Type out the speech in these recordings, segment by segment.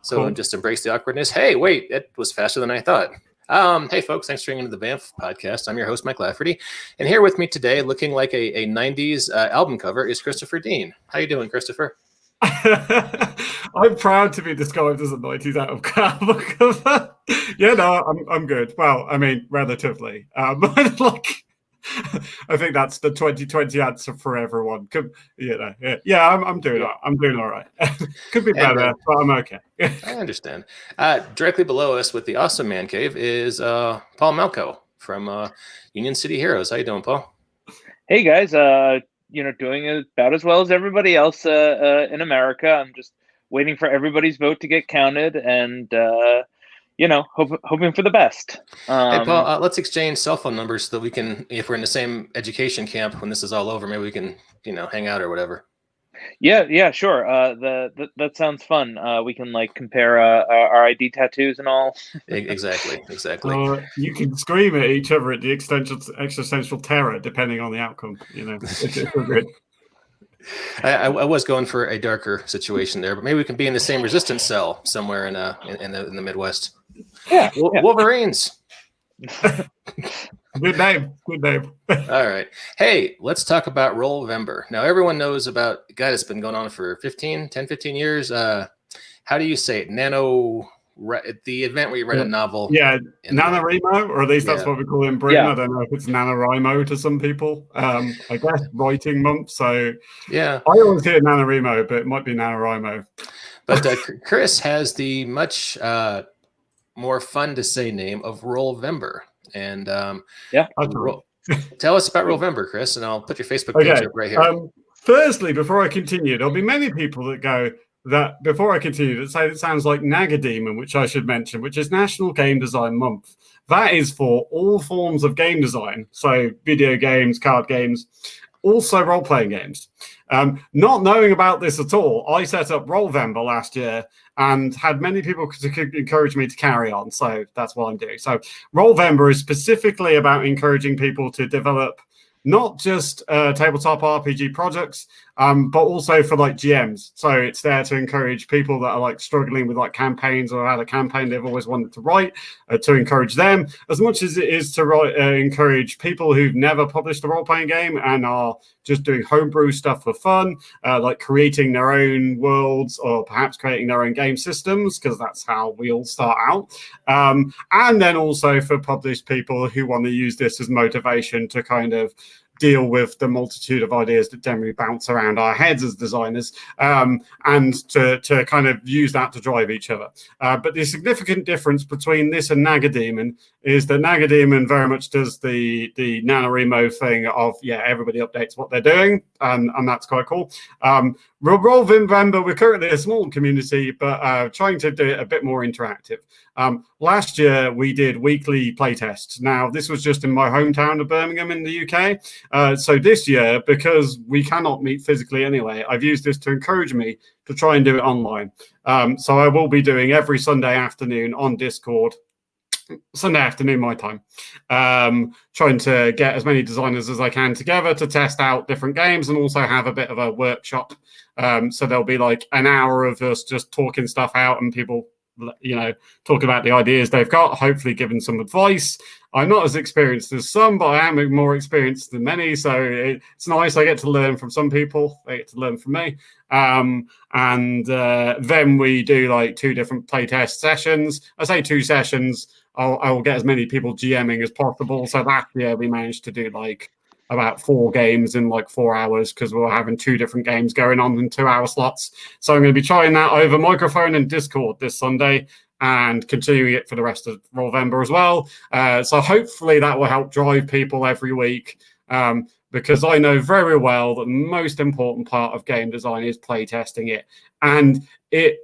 So Cool. just embrace the awkwardness. Hey, wait, it was faster than I thought. Hey, folks, thanks for tuning into the Banff podcast. I'm your host, Mike Lafferty. And here with me today, looking like a 90s album cover, is Christopher Dean. How you doing, Christopher? I'm proud to be described as a 90s album cover. Yeah, no, I'm good. Well, I mean, relatively. Like, I think that's the 2020 answer for everyone. I'm doing all right. Could be better, but I'm okay. I understand. Directly below us with the awesome man cave is Paul Malco from Union City Heroes. How you doing, Paul? Hey guys, doing about as well as everybody else in America. I'm just waiting for everybody's vote to get counted, and hoping for the best. Hey Paul, let's exchange cell phone numbers so that we can, if we're in the same education camp when this is all over, maybe we can, hang out or whatever. Yeah, sure. That sounds fun. We can compare our ID tattoos and all. Exactly. You can scream at each other at the existential terror depending on the outcome. It's good. I was going for a darker situation there, but maybe we can be in the same resistance cell somewhere in the Midwest. Yeah. Wolverines. Good name. All right. Hey, let's talk about Rolevember. Now, everyone knows about, God, it's been going on for 15 years. How do you say it? The event where you write a novel. Yeah, NaNoWriMo, or at least that's what we call it in Britain. Yeah. I don't know if it's NaNoWriMo to some people. I guess writing month. So yeah, I always hear NaNoWriMo, but it might be NaNoWriMo. But Chris has the much more fun to say name of Rolevember. And tell us about Rolevember, Chris, and I'll put your Facebook page up right here. Firstly, before I continue, there'll be many people that go that before I continue that say it sounds like Nagademon, which I should mention, which is National Game Design Month. That is for all forms of game design, so video games, card games, also role-playing games. Not knowing about this at all, I set up Rolevember last year and had many people encourage me to carry on. So that's what I'm doing. So Rolevember is specifically about encouraging people to develop not just tabletop RPG projects, but also for GMs. So it's there to encourage people that are struggling with campaigns or had a campaign they've always wanted to write, to encourage them, as much as it is to encourage people who've never published a role-playing game and are just doing homebrew stuff for fun, like creating their own worlds or perhaps creating their own game systems, because that's how we all start out. And then also for published people who want to use this as motivation to kind of deal with the multitude of ideas that generally bounce around our heads as designers, and to kind of use that to drive each other. But the significant difference between this and Nagademon is that Nagademon very much does the NaNoWriMo thing of, everybody updates what they're doing, and that's quite cool. Rolevember, we're currently a small community, but trying to do it a bit more interactive. Last year, we did weekly playtests. Now, this was just in my hometown of Birmingham in the UK. So this year, because we cannot meet physically anyway, I've used this to encourage me to try and do it online. So I will be doing every Sunday afternoon on Discord, Sunday afternoon my time, trying to get as many designers as I can together to test out different games and also have a bit of a workshop. So there'll be an hour of us just talking stuff out and people talk about the ideas they've got, hopefully giving some advice. I'm not as experienced as some, but I am more experienced than many, so it's nice. I get to learn from some people, they get to learn from me. And then we do 2 different playtest sessions. I say 2 sessions. I will get as many people GMing as possible. So last year we managed to do about 4 games in 4 hours, because we were having 2 different games going on in 2-hour slots. So I'm going to be trying that over microphone and Discord this Sunday and continuing it for the rest of Rolevember as well. So hopefully that will help drive people every week, because I know very well that the most important part of game design is playtesting it. And it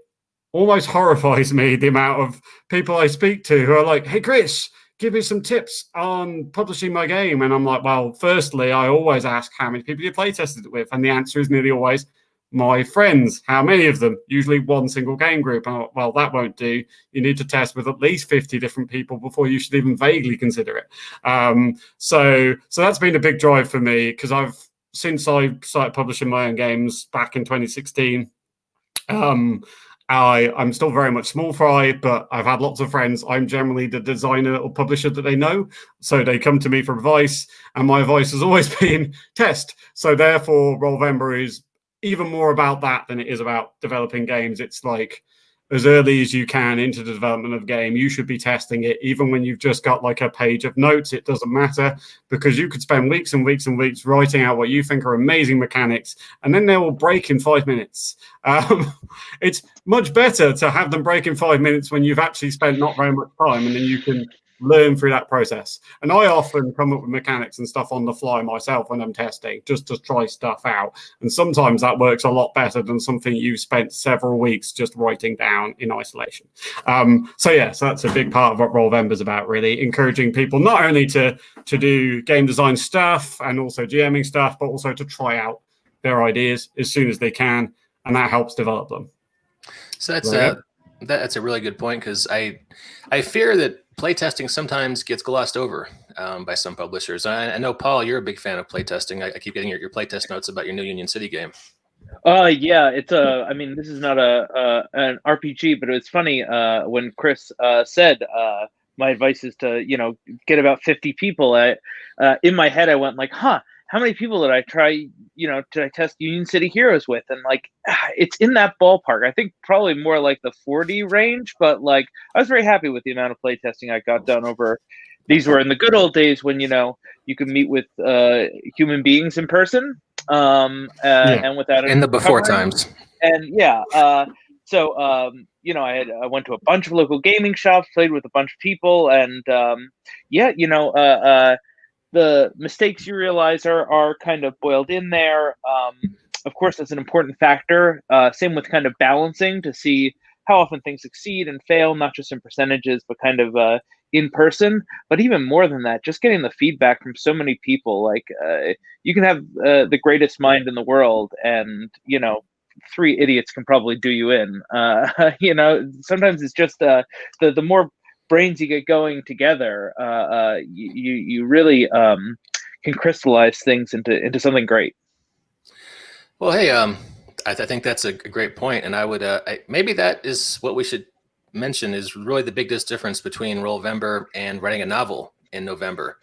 almost horrifies me, the amount of people I speak to who are like, hey, Chris, give me some tips on publishing my game. And I'm like, well, firstly, I always ask how many people you playtested it with. And the answer is nearly always my friends. How many of them? Usually one single game group. And I'm like, well, that won't do. You need to test with at least 50 different people before you should even vaguely consider it. So that's been a big drive for me, because since I started publishing my own games back in 2016, I'm still very much small fry, but I've had lots of friends. I'm generally the designer or publisher that they know. So they come to me for advice, and my advice has always been test. So therefore, Rolevember is even more about that than it is about developing games. It's like as early as you can into the development of a game, you should be testing it. Even when you've just got like a page of notes, it doesn't matter, because you could spend weeks and weeks and weeks writing out what you think are amazing mechanics, and then they will break in 5 minutes. It's much better to have them break in 5 minutes when you've actually spent not very much time, and then you can learn through that process. And I often come up with mechanics and stuff on the fly myself when I'm testing, just to try stuff out. And sometimes that works a lot better than something you spent several weeks just writing down in isolation. So that's a big part of what Rolevember is about, really encouraging people not only to do game design stuff and also GMing stuff, but also to try out their ideas as soon as they can, and that helps develop them. So that's a really good point, because I fear that playtesting sometimes gets glossed over by some publishers. I know, Paul, you're a big fan of playtesting. I keep getting your playtest notes about your new Union City game. Yeah, it's I mean, this is not an RPG, but it's funny when Chris said my advice is to get about 50 people. In my head, I went like, how many people did I try, did I test Union City Heroes with? And like, it's in that ballpark. I think probably more like the 40 range, but like, I was very happy with the amount of playtesting I got done over. These were in the good old days when, you could meet with human beings in person and without in the before times. And so, I went to a bunch of local gaming shops, played with a bunch of people, and the mistakes you realize are kind of boiled in there. Of course, that's an important factor. Same with kind of balancing to see how often things succeed and fail, not just in percentages, but kind of in person. But even more than that, just getting the feedback from so many people. Like you can have the greatest mind in the world, and 3 idiots can probably do you in. Sometimes it's just the more brains you get going together, you really can crystallize things into something great. Well, hey, I think that's a great point, and I would maybe that is what we should mention is really the biggest difference between Rolevember and writing a novel in November,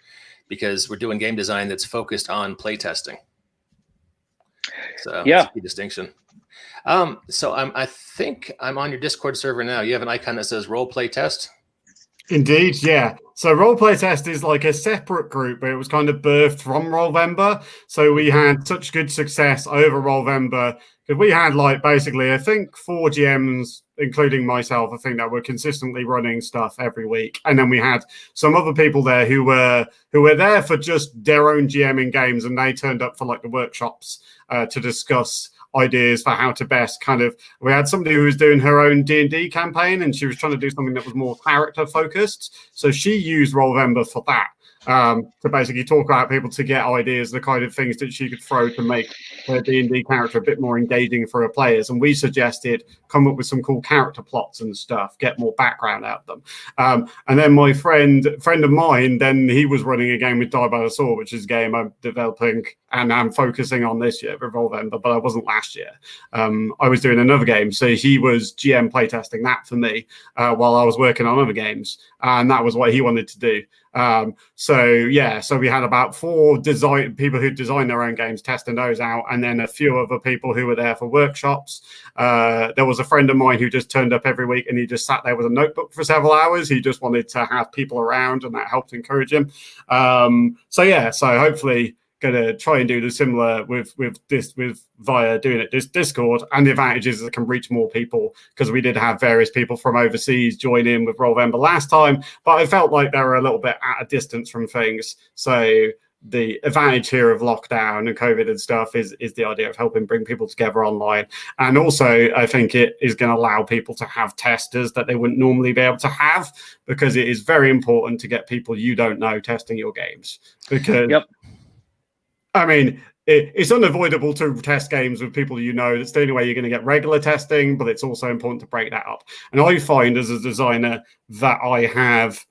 because we're doing game design that's focused on playtesting. So it's a key distinction. So I think I'm on your Discord server now. You have an icon that says Role Play Test. Indeed, yeah. So Roleplay Test is like a separate group, but it was kind of birthed from Rolevember. So we had such good success over Rolevember because we had like basically, I think 4 GMs, including myself, I think that were consistently running stuff every week. And then we had some other people there who were there for just their own GMing games, and they turned up for like the workshops to discuss ideas for how to best kind of. We had somebody who was doing her own D&D campaign, and she was trying to do something that was more character focused, so she used Rolevember for that, to basically talk about people to get ideas, the kind of things that she could throw to make her D&D character a bit more engaging for her players. And we suggested come up with some cool character plots and stuff, get more background out of them. And then my friend of mine, then he was running a game with Die by the Sword, which is a game I'm developing and I'm focusing on this year with Rolevember, but I wasn't last year. I was doing another game, so he was GM playtesting that for me while I was working on other games, and that was what he wanted to do. So we had about 4 people who designed their own games testing those out, and then a few other people who were there for workshops. There was a friend of mine who just turned up every week, and he just sat there with a notebook for several hours. He just wanted to have people around, and that helped encourage him. So hopefully going to try and do the similar with via doing it this Discord, and the advantage is it can reach more people, because we did have various people from overseas join in with Rolevember last time, but I felt like they were a little bit at a distance from things. So the advantage here of lockdown and COVID and stuff is the idea of helping bring people together online. And also I think it is going to allow people to have testers that they wouldn't normally be able to have, because it is very important to get people you don't know testing your games, because I mean, it's unavoidable to test games with people you know. That's the only way you're going to get regular testing, but it's also important to break that up. And I find as a designer that I have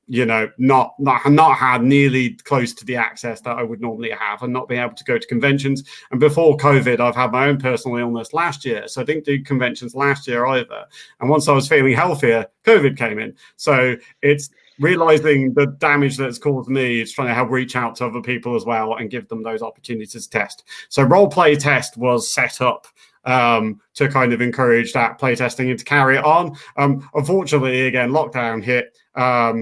not had nearly close to the access that I would normally have, and not being able to go to conventions. And before COVID, I've had my own personal illness last year, so I didn't do conventions last year either. And once I was feeling healthier, COVID came in. So it's realizing the damage that's caused me. It's trying to help reach out to other people as well and give them those opportunities to test. So Role Play Test was set up to kind of encourage that playtesting and to carry it on. Unfortunately, again, lockdown hit.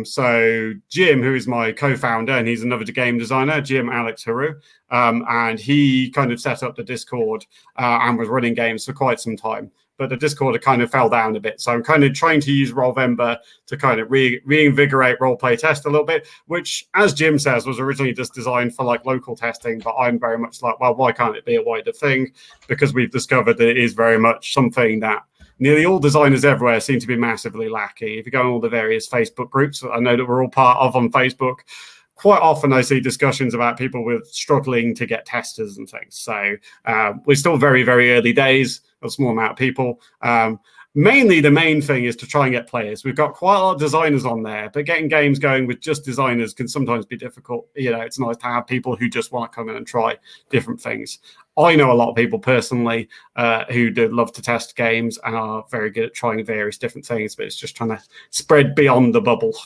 So Jim, who is my co-founder, and he's another game designer, Jim Alex Haru, and he kind of set up the Discord and was running games for quite some time. But the Discord kind of fell down a bit. So I'm kind of trying to use Rolevember to kind of reinvigorate Roleplay Test a little bit, which, as Jim says, was originally just designed for like local testing. But I'm very much like, well, why can't it be a wider thing? Because we've discovered that it is very much something that nearly all designers everywhere seem to be massively lacking. If you go on all the various Facebook groups that I know that we're all part of on Facebook, quite often I see discussions about people with struggling to get testers and things. So we're still very, very early days, a small amount of people. Mainly the main thing is to try and get players. We've got quite a lot of designers on there, but getting games going with just designers can sometimes be difficult. It's nice to have people who just want to come in and try different things. I know a lot of people personally who do love to test games and are very good at trying various different things, but it's just trying to spread beyond the bubble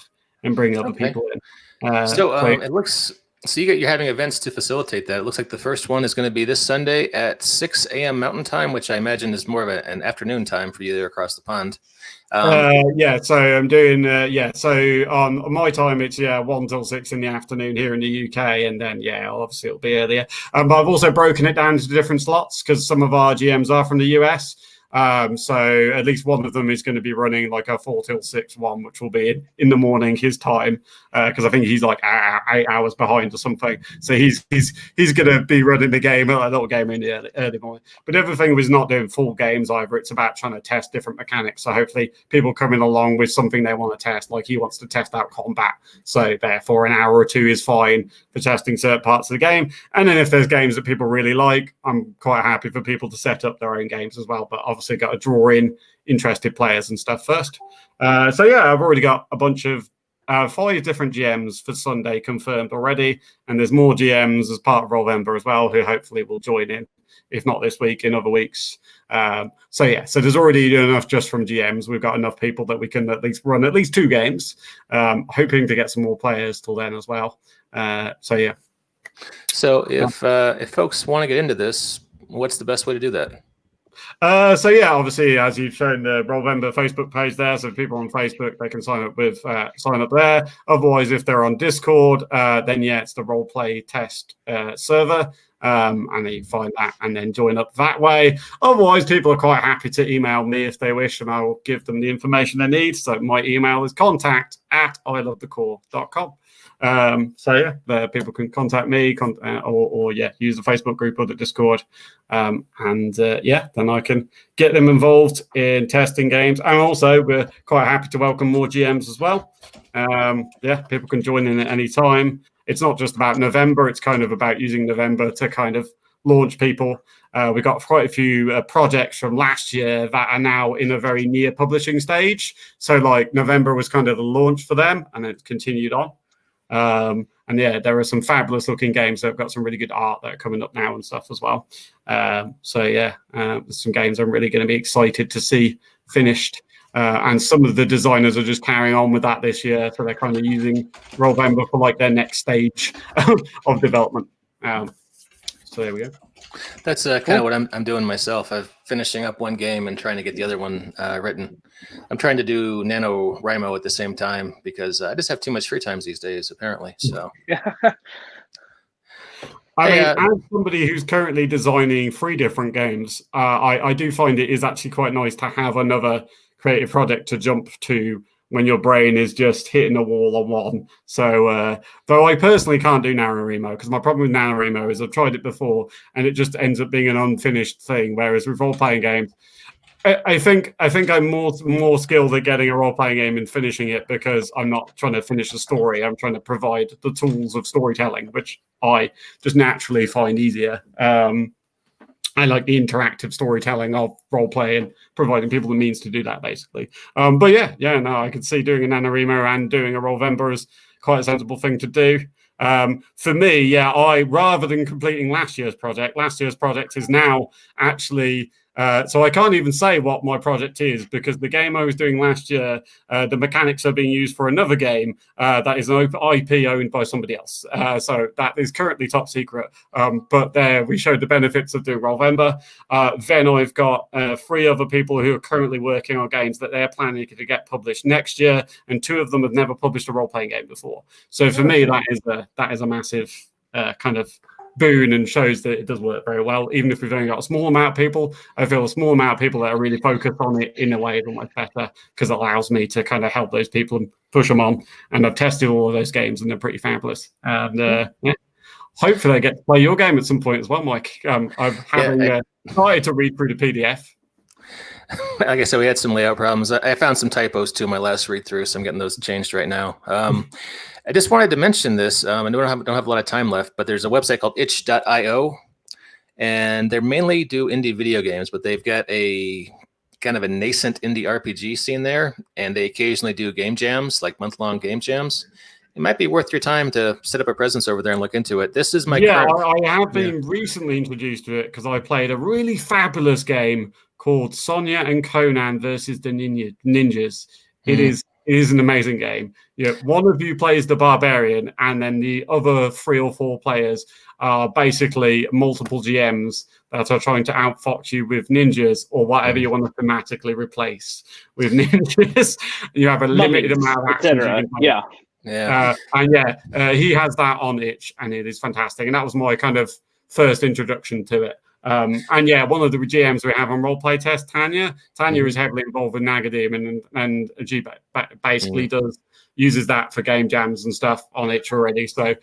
and bring other people in. It looks so you're having events to facilitate that. It looks like the first one is going to be this Sunday at 6 a.m. Mountain Time, which I imagine is more of an afternoon time for you there across the pond. So I'm doing so on my time it's 1 till 6 in the afternoon here in the UK, and then obviously it'll be earlier. But I've also broken it down into different slots because some of our GMs are from the US. So at least one of them is going to be running like a 4 till 6 one, which will be in the morning his time, because I think he's like 8 hours behind or something. So he's going to be running the game, a little game in the early morning. But everything was not doing full games either. It's about trying to test different mechanics. So hopefully people coming along with something they want to test, like he wants to test out combat. So therefore an hour or two is fine for testing certain parts of the game. And then if there's games that people really like, I'm quite happy for people to set up their own games as well. But obviously got to draw in interested players and stuff first. I've already got a bunch of 5 different GMs for Sunday confirmed already, and there's more GMs as part of Rolevember as well who hopefully will join in, if not this week, in other weeks. So there's already enough just from GMs. We've got enough people that we can at least run at least 2 games, hoping to get some more players till then as well. So if folks want to get into this, what's the best way to do that? Obviously, as you've shown the Rolevember Facebook page there, so if people on Facebook, they can sign up there. Otherwise, if they're on Discord, then it's the Roleplay Test server, and then you find that and then join up that way. Otherwise, people are quite happy to email me if they wish, and I'll give them the information they need. So my email is contact@ilovethecore.com. People can contact me or use the Facebook group or the Discord, then I can get them involved in testing games. And also we're quite happy to welcome more GMs as well. People can join in at any time. It's not just about November, it's kind of about using November to kind of launch people. We got quite a few projects from last year that are now in a very near publishing stage. So like November was kind of the launch for them, and it's continued on. There are some fabulous looking games that have got some really good art that are coming up now and stuff as well. There's some games I'm really going to be excited to see finished. And some of the designers are just carrying on with that this year. So they're kind of using Rolevember for like their next stage of development. So there we go. That's kind of what I'm doing myself. I'm finishing up one game and trying to get the other one written. I'm trying to do NaNoWriMo at the same time because I just have too much free time these days, apparently. So, as somebody who's currently designing 3 different games, I do find it is actually quite nice to have another creative project to jump to when your brain is just hitting a wall on one. So, though I personally can't do NaNoWriMo, because my problem with NaNoWriMo is I've tried it before and it just ends up being an unfinished thing. Whereas with role-playing games, I think I'm more skilled at getting a role-playing game and finishing it because I'm not trying to finish the story. I'm trying to provide the tools of storytelling, which I just naturally find easier. I like the interactive storytelling of role play and providing people the means to do that, basically. But no, I could see doing an NaNoWriMo and doing a Rolevember is quite a sensible thing to do. For me, I rather than completing last year's project is now actually. So I can't even say what my project is because the game I was doing last year, the mechanics are being used for another game that is an IP owned by somebody else. So that is currently top secret. But there we showed the benefits of doing Rolevember. Then I've got 3 other people who are currently working on games that they're planning to get published next year, and 2 of them have never published a role-playing game before. So for me, that is a massive kind of boon and shows that it does work very well. Even if we've only got a small amount of people, I feel a small amount of people that are really focused on it in a way is almost better because it allows me to kind of help those people and push them on. And I've tested all of those games and they're pretty fabulous. And hopefully I get to play your game at some point as well, Mike. I'm having started to read through the PDF. Like I said, we had some layout problems. I found some typos too in my last read through, so I'm getting those changed right now. I just wanted to mention this. I don't have a lot of time left, but there's a website called itch.io, and they mainly do indie video games, but they've got a kind of a nascent indie RPG scene there, and they occasionally do game jams, like month-long game jams. It might be worth your time to set up a presence over there and look into it. This is my I have been recently introduced to it because I played a really fabulous game called Sonia and Conan versus the Ninjas. It is an amazing game. One of you plays the barbarian, and then the other 3 or 4 players are basically multiple GMs that are trying to outfox you with ninjas or whatever you want to thematically replace with ninjas. You have a limited amount of actions. He has that on Itch, and it is fantastic. And that was my kind of first introduction to it. One of the GMs we have on Roleplay Test, Tanya is heavily involved with Nagademon and she basically uses that for game jams and stuff on Itch already. So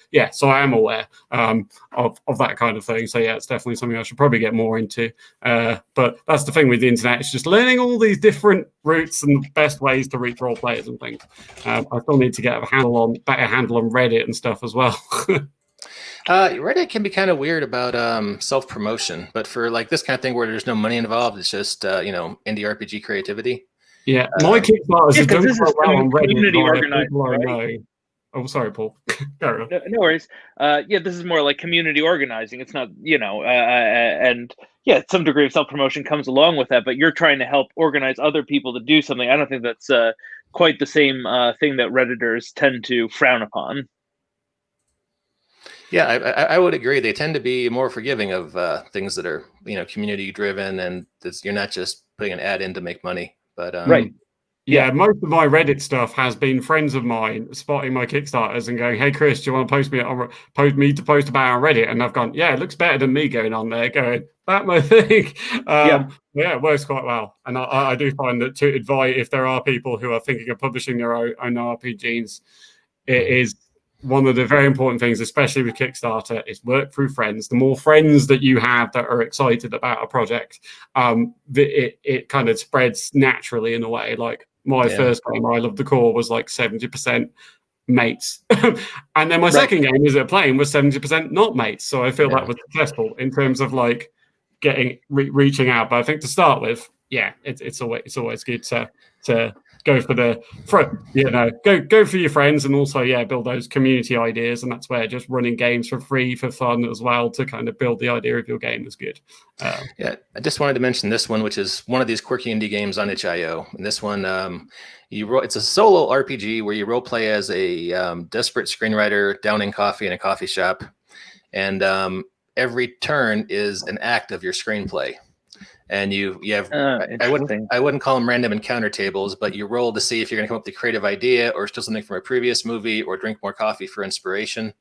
I am aware of that kind of thing. So it's definitely something I should probably get more into. But that's the thing with the internet. It's just learning all these different routes and the best ways to reach role players and things. I still need to get a better handle on Reddit and stuff as well. Reddit can be kind of weird about self-promotion, but for like this kind of thing where there's no money involved, it's just indie RPG creativity. Yeah, my Kickstarters have done quite well on Reddit. Community organized, right? Oh, sorry, Paul. No worries. This is more like community organizing. It's not, some degree of self-promotion comes along with that, but you're trying to help organize other people to do something. I don't think that's quite the same thing that Redditors tend to frown upon. Yeah, I would agree. They tend to be more forgiving of things that are, community driven, and you're not just putting an ad in to make money. But right. Yeah, most of my Reddit stuff has been friends of mine spotting my Kickstarters and going, "Hey, Chris, do you want to post me to post about on Reddit?" And I've gone, "Yeah, it looks better than me going on there going, that my thing." It works quite well. And I do find that to advise if there are people who are thinking of publishing their own RPGs, it is one of the very important things, especially with Kickstarter, is work through friends. The more friends that you have that are excited about a project, it kind of spreads naturally in a way. Like my first game, I Love the Core, was like 70% mates. And then my second game, Is It Playing, was 70% not mates. So I feel that was successful in terms of like reaching out. But I think to start with, it's always good to go for go for your friends, and also build those community ideas. And that's where just running games for free for fun as well to kind of build the idea of your game is good. I just wanted to mention this one, which is one of these quirky indie games on itch.io. And this one, it's a solo RPG where you role play as a desperate screenwriter downing coffee in a coffee shop, and every turn is an act of your screenplay. And you have I wouldn't call them random encounter tables, but you roll to see if you're going to come up with a creative idea or steal something from a previous movie or drink more coffee for inspiration.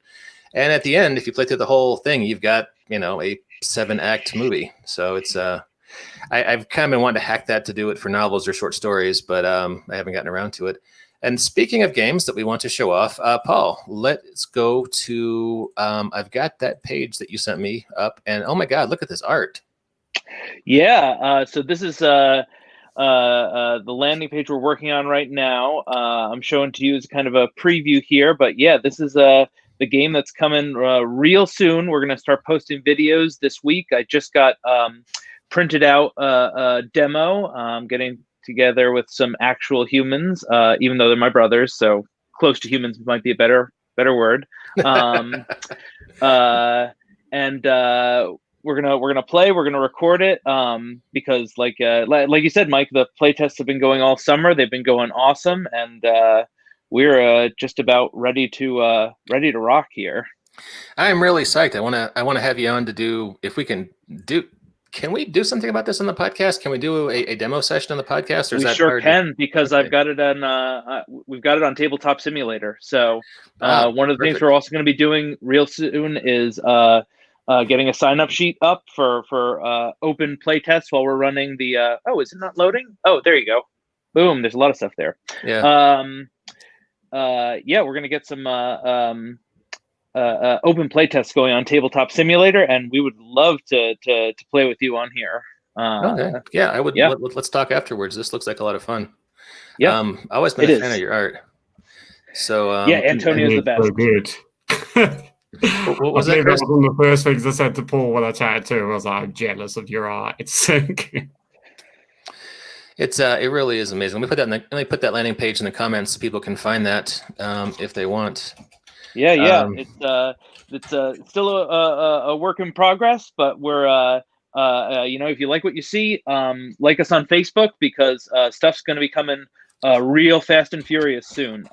And at the end, if you play through the whole thing, you've got a 7-act movie. So it's I've kind of been wanting to hack that to do it for novels or short stories, but I haven't gotten around to it. And speaking of games that we want to show off, Paul, let's go to I've got that page that you sent me up, and oh my God, look at this art. So this is the landing page we're working on right now. I'm showing to you as kind of a preview here, but this is the the game that's coming real soon. We're going to start posting videos this week. I just got printed out a demo, getting together with some actual humans, even though they're my brothers, so close to humans might be a better word. And we're gonna play. We're gonna record it because, like you said, Mike, the play tests have been going all summer. They've been going awesome, and we're just about ready to rock here. I'm really psyched. I want to have you on to do, if we can do. Can we do something about this on the podcast? Can we do a demo session on the podcast? Or is we that sure hard can, to... because Okay. I've got it on. We've got it on Tabletop Simulator. So one of the things perfect. we're also going to be doing real soon is getting a sign-up sheet up for open play tests while we're running the. Oh, is it not loading? Oh, there you go. Boom! There's a lot of stuff there. Yeah. Yeah, we're going to get some open play tests going on Tabletop Simulator, and we would love to play with you on here. Okay. Yeah, I would. Yeah. Let's talk afterwards. This looks like a lot of fun. Yeah. I always been a fan of your art. So yeah, Antonio's the best. So good. What was I believe that, Chris? was one of the first things I said to Paul when I chatted to him. I was like, I'm jealous of your art. It's so good. It really is amazing. Let me put that landing page in the comments so people can find that if they want. Yeah. It's still a work in progress, but we're if you like what you see, like us on Facebook, because stuff's going to be coming real fast and furious soon.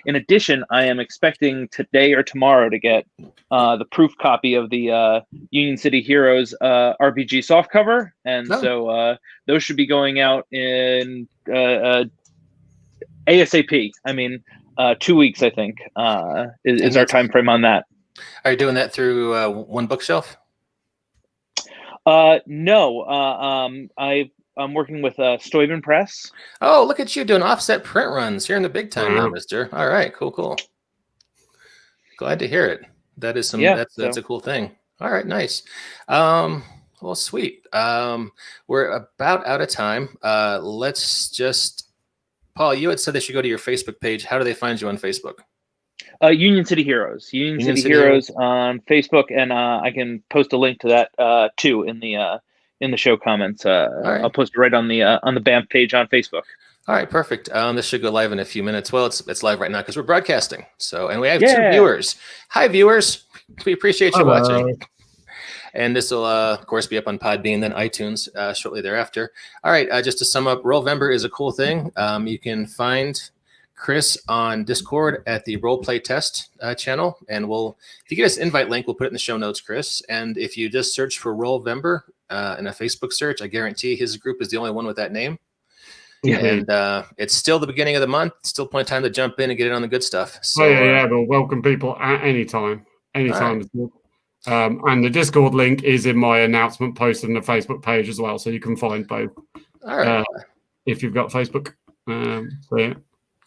In addition, I am expecting today or tomorrow to get the proof copy of the Union City Heroes RPG softcover, and so those should be going out in ASAP. I mean, 2 weeks, I think, is our time frame on that. Are you doing that through One Bookshelf? No. I'm working with Stuyven Press. Oh, look at you doing offset print runs. You're in the big time now, mister. All right, cool. Glad to hear it. That is that's a cool thing. All right, nice. Well, sweet. We're about out of time. Let's just, Paul, you had said they should go to your Facebook page. How do they find you on Facebook? Union City Heroes. Union City Heroes on Facebook, and I can post a link to that too in the show comments. Right. I'll post it right on the BAMF page on Facebook. All right, perfect. This should go live in a few minutes. Well, it's live right now because we're broadcasting. So, and we have 2 viewers. Hi, viewers. We appreciate you watching. And this will, of course, be up on Podbean, then iTunes shortly thereafter. All right, just to sum up, Rolevember is a cool thing. You can find Chris on Discord at the Roleplay Test channel, and if you get us an invite link, we'll put it in the show notes, Chris. And if you just search for Rolevember in a Facebook search, I guarantee his group is the only one with that name. Yeah. And it's still the beginning of the month. Still plenty of time to jump in and get in on the good stuff. So, we'll welcome people at any time. Anytime. Right. And the Discord link is in my announcement posted on the Facebook page as well, so you can find both. All right. If you've got Facebook.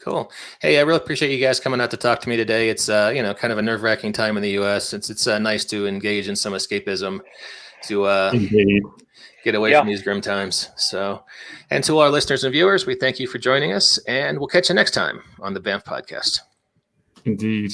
Cool. Hey, I really appreciate you guys coming out to talk to me today. It's kind of a nerve-wracking time in the U.S. It's nice to engage in some escapism to get away from these grim times. So, and to our listeners and viewers, we thank you for joining us, and we'll catch you next time on the BAMF podcast. Indeed.